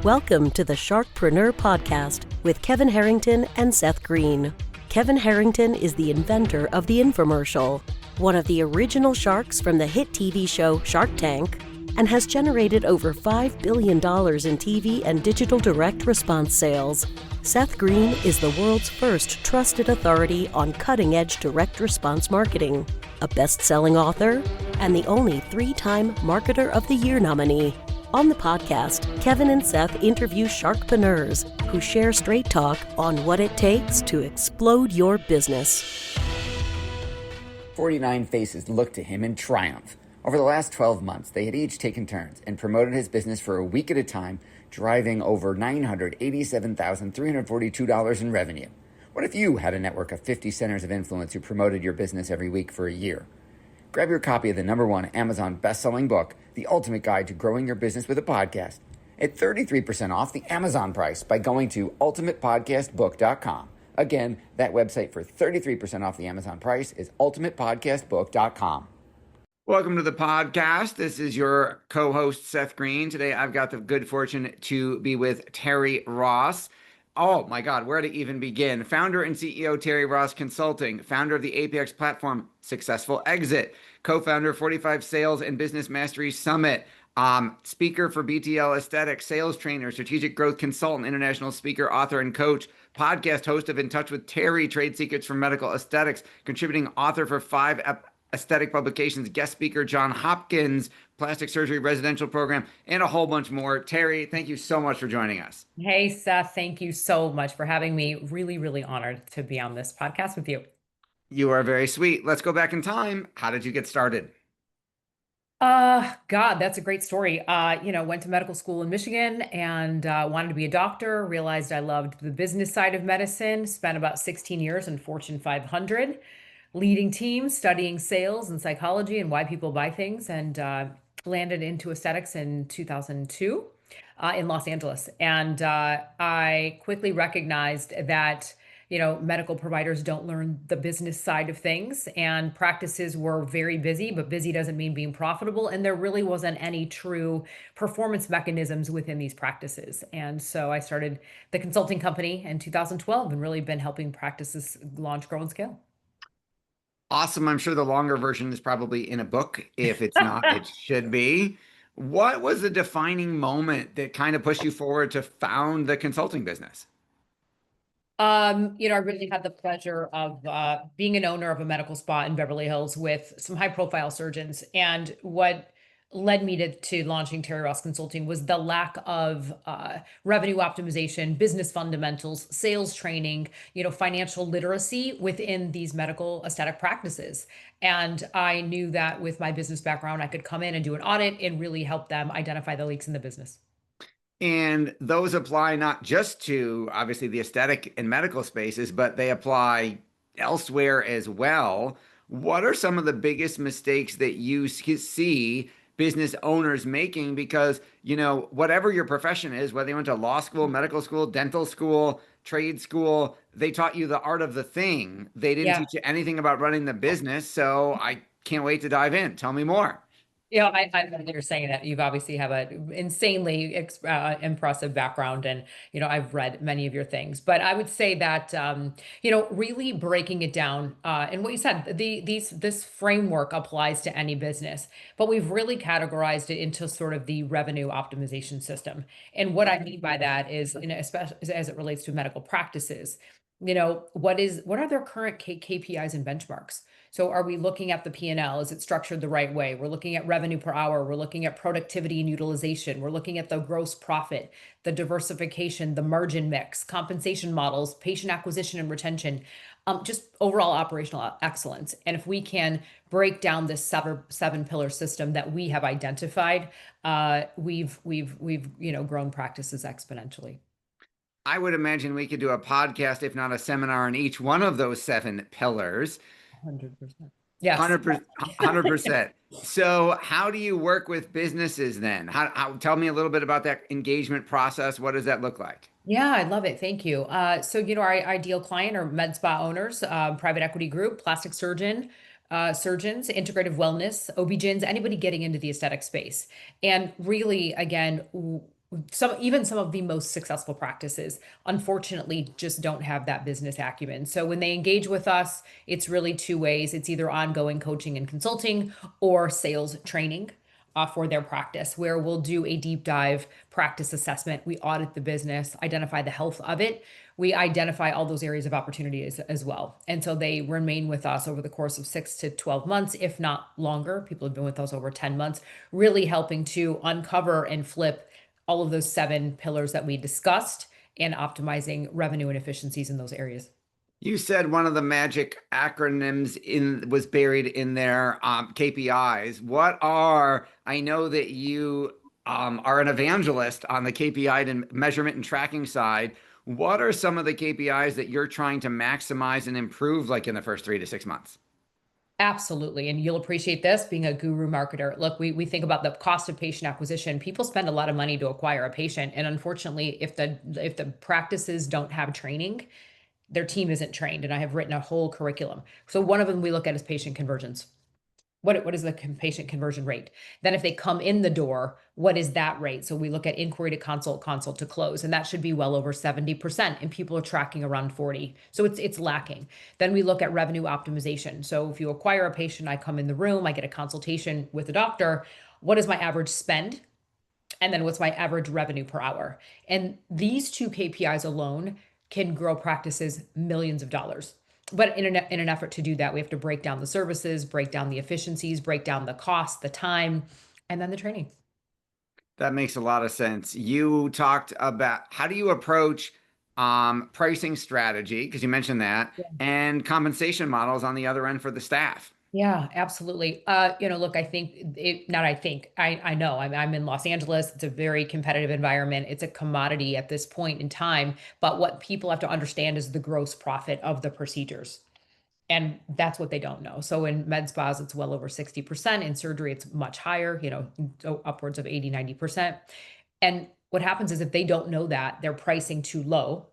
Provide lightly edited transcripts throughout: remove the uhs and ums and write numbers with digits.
Welcome to the Sharkpreneur podcast with Kevin Harrington and Seth Greene. Kevin Harrington is the inventor of the infomercial, one of the original sharks from the hit TV show Shark Tank, and has generated over $5 billion in TV and digital direct response sales. Seth Greene is the world's first trusted authority on cutting-edge direct response marketing, a best-selling author, and the only 3-time Marketer of the Year nominee. On the podcast, Kevin and Seth interview sharkpreneurs who share straight talk on what it takes to explode your business. 49 faces looked to him in triumph. Over the last 12 months, they had each taken turns and promoted his business for a week at a time, driving over $987,342 in revenue. What if you had a network of 50 centers of influence who promoted your business every week for a year? Grab your copy of the #1 Amazon best-selling book, The Ultimate Guide to Growing Your Business with a Podcast, at 33% off the Amazon price by going to ultimatepodcastbook.com. Again, that website for 33% off the Amazon price is ultimatepodcastbook.com. Welcome to the podcast. This is your co-host, Seth Greene. Today, I've got the good fortune to be with Terri Ross. Oh my God, where to even begin? Founder and CEO, Terri Ross Consulting, founder of the APX platform, Successful Exit, co-founder of 45 Sales and Business Mastery Summit, speaker for BTL Aesthetics, sales trainer, strategic growth consultant, international speaker, author, and coach, podcast host of In Touch with Terri, Trade Secrets for Medical Aesthetics, contributing author for 5 aesthetic publications, guest speaker, Johns Hopkins, plastic surgery residential program, and a whole bunch more. Terri, thank you so much for joining us. Hey, Seth, thank you so much for having me. Really, really honored to be on this podcast with you. You are very sweet. Let's go back in time. How did you get started? God, that's a great story. Went to medical school in Michigan and wanted to be a doctor, realized I loved the business side of medicine, spent about 16 years in Fortune 500, leading teams, studying sales and psychology and why people buy things, and landed into aesthetics in 2002 in Los Angeles. And I quickly recognized that medical providers don't learn the business side of things, and practices were very busy, but busy doesn't mean being profitable. And there really wasn't any true performance mechanisms within these practices. And so I started the consulting company in 2012 and really been helping practices launch, grow, and scale. Awesome. I'm sure the longer version is probably in a book. If it's not, it should be. What was the defining moment that kind of pushed you forward to found the consulting business? I really had the pleasure of being an owner of a medical spa in Beverly Hills with some high profile surgeons. And what led me to launching Terri Ross Consulting was the lack of revenue optimization, business fundamentals, sales training, financial literacy within these medical aesthetic practices. And I knew that with my business background, I could come in and do an audit and really help them identify the leaks in the business. And those apply not just to obviously the aesthetic and medical spaces, but they apply elsewhere as well. What are some of the biggest mistakes that you see business owners making? Because, whatever your profession is, whether you went to law school, medical school, dental school, trade school, they taught you the art of the thing. They didn't teach you anything about running the business. So I can't wait to dive in. Tell me more. I love that you're saying that. You've obviously have an insanely impressive background, and I've read many of your things. But I would say that really breaking it down, and what you said, this framework applies to any business, but we've really categorized it into sort of the revenue optimization system. And what I mean by that is, especially as it relates to medical practices, what are their current KPIs and benchmarks? So are we looking at the P&L? Is it structured the right way? We're looking at revenue per hour. We're looking at productivity and utilization. We're looking at the gross profit, the diversification, the margin mix, compensation models, patient acquisition and retention, just overall operational excellence. And if we can break down this seven pillar system that we have identified, we've grown practices exponentially. I would imagine we could do a podcast, if not a seminar, on each one of those 7 pillars. 100%. Yes. 100%. So how do you work with businesses then? Tell me a little bit about that engagement process. What does that look like? Yeah, I love it. Thank you. Our ideal client are med spa owners, private equity group, plastic surgeons, integrative wellness, OB-GYNs, anybody getting into the aesthetic space. And really, again, Even some of the most successful practices unfortunately just don't have that business acumen. So when they engage with us, it's really two ways. It's either ongoing coaching and consulting or sales training for their practice, where we'll do a deep dive practice assessment. We audit the business, identify the health of it. We identify all those areas of opportunity as well. And so they remain with us over the course of 6 to 12 months, if not longer. People have been with us over 10 months, really helping to uncover and flip all of those 7 pillars that we discussed and optimizing revenue and efficiencies in those areas. You said one of the magic acronyms in was buried in their KPIs. What are, I know that you are an evangelist on the KPI and measurement and tracking side. What are some of the KPIs that you're trying to maximize and improve like in the first 3 to 6 months? Absolutely. And you'll appreciate this being a guru marketer. Look, we think about the cost of patient acquisition. People spend a lot of money to acquire a patient. And unfortunately, if the practices don't have training, their team isn't trained. And I have written a whole curriculum. So one of them we look at is patient conversions. What is the patient conversion rate? Then if they come in the door, what is that rate? So we look at inquiry to consult, consult to close, and that should be well over 70%, and people are tracking around 40. So it's lacking. Then we look at revenue optimization. So if you acquire a patient, I come in the room, I get a consultation with a doctor. What is my average spend? And then what's my average revenue per hour? And these two KPIs alone can grow practices millions of dollars. But in an effort to do that, we have to break down the services, break down the efficiencies, break down the cost, the time, and then the training. That makes a lot of sense. You talked about how do you approach pricing strategy, because you mentioned that, and compensation models on the other end for the staff. Yeah, absolutely. Look, I think it, not I think, I know I'm in Los Angeles. It's a very competitive environment. It's a commodity at this point in time. But what people have to understand is the gross profit of the procedures. And that's what they don't know. So in med spas, it's well over 60%. In surgery, it's much higher, upwards of 80, 90%. And what happens is if they don't know that, they're pricing too low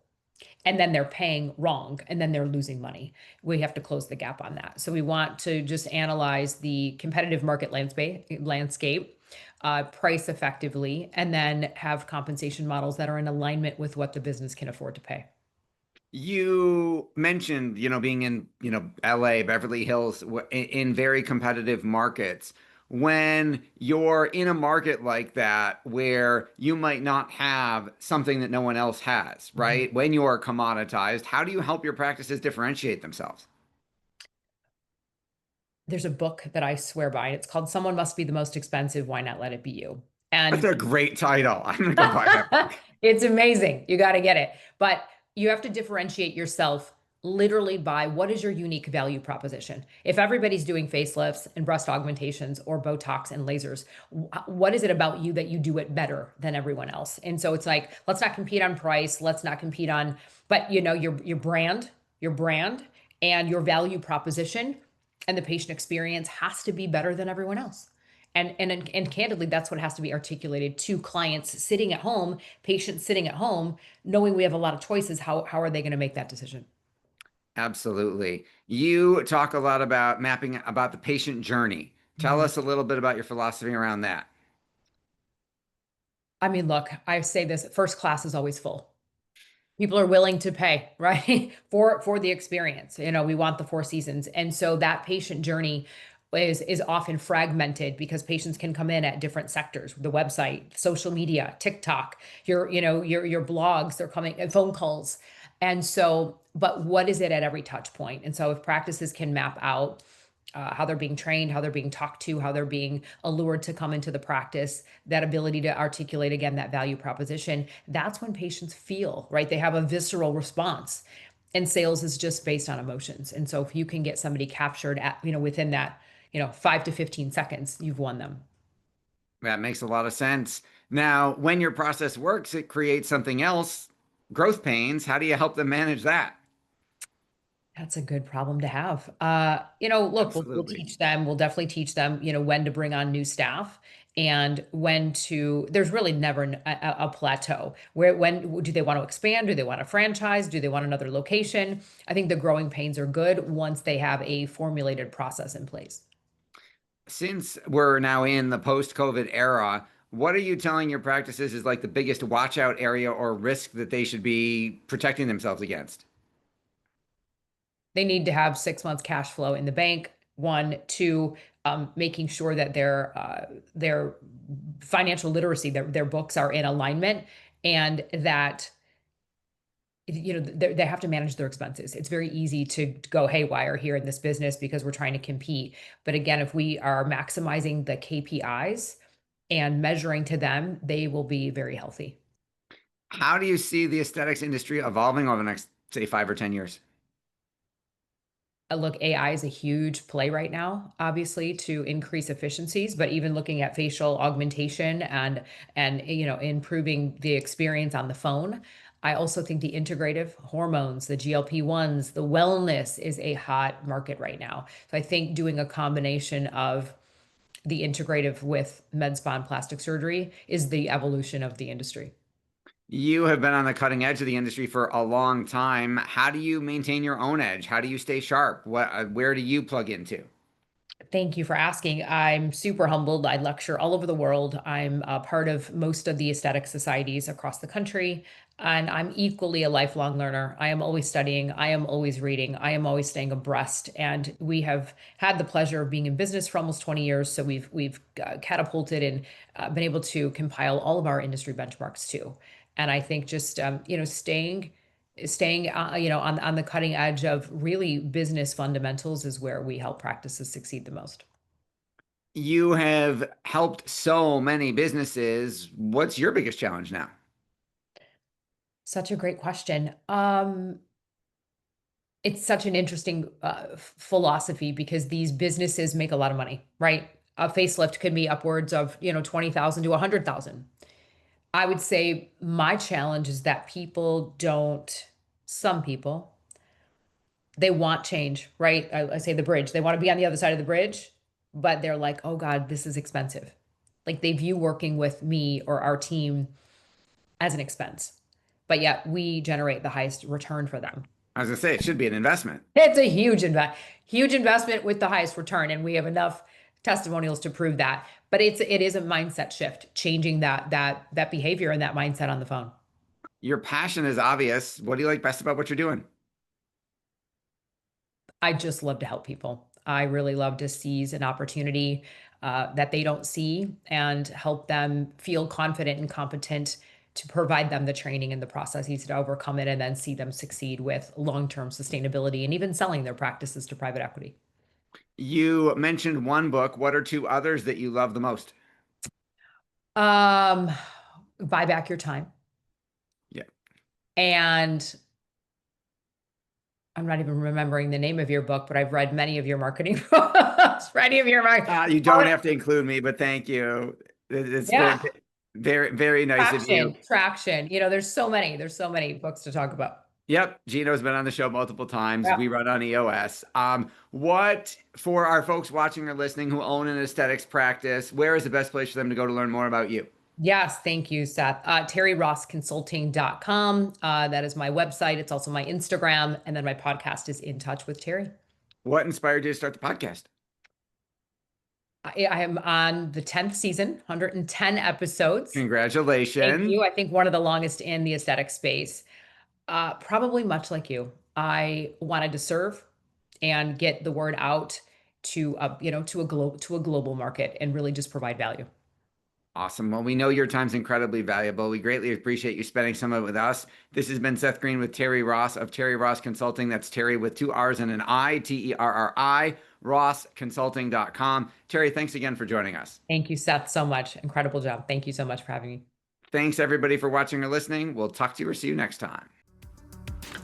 and then they're paying wrong and then they're losing money. We have to close the gap on that. So we want to just analyze the competitive market landscape, price effectively, and then have compensation models that are in alignment with what the business can afford to pay. You mentioned, being in, LA, Beverly Hills, in very competitive markets. When you're in a market like that where you might not have something that no one else has, right? When you are commoditized, how do you help your practices differentiate themselves? There's a book that I swear by, and it's called Someone Must Be the Most Expensive. Why Not Let It Be You? That's And a great title. I'm gonna go buy that book. it's amazing. You got to get it. But you have to differentiate yourself literally by what is your unique value proposition. If everybody's doing facelifts and breast augmentations or Botox and lasers, what is it about you that you do it better than everyone else? And so it's like, let's not compete on price. Let's not compete on, but your brand and your value proposition and the patient experience has to be better than everyone else. And candidly, that's what has to be articulated to clients sitting at home, patients sitting at home, knowing we have a lot of choices. How are they going to make that decision? Absolutely. You talk a lot about mapping about the patient journey. Tell Mhm. us a little bit about your philosophy around that. I mean, look, I say this, first class is always full. People are willing to pay, right? For the experience. We want the four seasons. And so that patient journey is often fragmented because patients can come in at different sectors, the website, social media, TikTok, your blogs, they're coming and phone calls. And so, but what is it at every touch point? And so if practices can map out how they're being trained, how they're being talked to, how they're being allured to come into the practice, that ability to articulate again that value proposition, that's when patients feel, right? They have a visceral response. And sales is just based on emotions. And so if you can get somebody captured at, within that, 5 to 15 seconds, you've won them. That makes a lot of sense. Now, when your process works, it creates something else, growth pains. How do you help them manage that? That's a good problem to have. Look, we'll Absolutely. teach them. We'll definitely teach them, when to bring on new staff and there's really never a plateau. When do they want to expand? Do they want a franchise? Do they want another location? I think the growing pains are good once they have a formulated process in place. Since we're now in the post-COVID era, What are you telling your practices is like the biggest watch out area or risk that they should be protecting themselves against? They need to have 6 months cash flow in the bank. One, two, making sure that their financial literacy, their books are in alignment, and that they have to manage their expenses. It's very easy to go haywire here in this business because we're trying to compete. But again, if we are maximizing the KPIs and measuring to them, they will be very healthy. How do you see the aesthetics industry evolving over the next, say, 5 or 10 years? Look, AI is a huge play right now, obviously, to increase efficiencies, but even looking at facial augmentation and improving the experience on the phone. I also think the integrative hormones, the GLP-1s, the wellness is a hot market right now. So I think doing a combination of the integrative with med spa and plastic surgery is the evolution of the industry. You have been on the cutting edge of the industry for a long time. How do you maintain your own edge? How do you stay sharp? Where do you plug into? Thank you for asking. I'm super humbled. I lecture all over the world. I'm a part of most of the aesthetic societies across the country, and I'm equally a lifelong learner. I am always studying. I am always reading. I am always staying abreast. And we have had the pleasure of being in business for almost 20 years. So we've catapulted and been able to compile all of our industry benchmarks too. And I think just staying on the cutting edge of really business fundamentals is where we help practices succeed the most. You have helped so many businesses. What's your biggest challenge now? Such a great question. It's such an interesting philosophy because these businesses make a lot of money, right? A facelift could be upwards of 20,000 to 100,000. I would say my challenge is that some people, they want change, right? I say the bridge. They want to be on the other side of the bridge, but they're like, oh God, this is expensive. Like they view working with me or our team as an expense, but yet we generate the highest return for them. I was gonna say it should be an investment. It's a huge investment with the highest return, and we have enough testimonials to prove that. But it is a mindset shift, changing that behavior and that mindset on the phone. Your passion is obvious. What do you like best about what you're doing? I just love to help people. I really love to seize an opportunity that they don't see and help them feel confident and competent to provide them the training and the processes to overcome it and then see them succeed with long-term sustainability and even selling their practices to private equity. You mentioned one book. What are two others that you love the most? Buy Back Your Time. Yeah. And I'm not even remembering the name of your book, but I've read many of your marketing books. You don't have to include me, but thank you. It's very, very nice of you. Traction. There's so many books to talk about. Yep. Gino's been on the show multiple times. Yep. We run on EOS. What for our folks watching or listening who own an aesthetics practice, where is the best place for them to go to learn more about you? Yes, thank you, Seth. TerriRossConsulting.com. That is my website. It's also my Instagram. And then my podcast is In Touch with Terri. What inspired you to start the podcast? I am on the 10th season, 110 episodes. Congratulations. Thank you. I think one of the longest in the aesthetic space. Probably much like you. I wanted to serve and get the word out to a global market and really just provide value. Awesome. Well, we know your time's incredibly valuable. We greatly appreciate you spending some of it with us. This has been Seth Greene with Terri Ross of Terri Ross Consulting. That's Terri with 2 R's and an I, Terri, rossconsulting.com. Terri, thanks again for joining us. Thank you, Seth, so much. Incredible job. Thank you so much for having me. Thanks, everybody, for watching or listening. We'll talk to you or see you next time.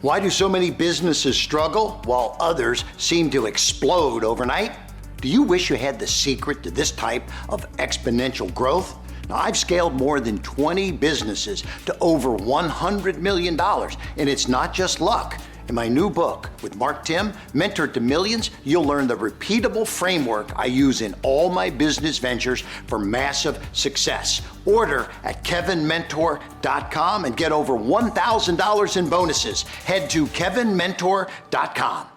Why do so many businesses struggle while others seem to explode overnight? Do you wish you had the secret to this type of exponential growth? Now, I've scaled more than 20 businesses to over $100 million, and it's not just luck. In my new book with Mark Tim, Mentor to Millions, you'll learn the repeatable framework I use in all my business ventures for massive success. Order at kevinmentor.com and get over $1,000 in bonuses. Head to kevinmentor.com.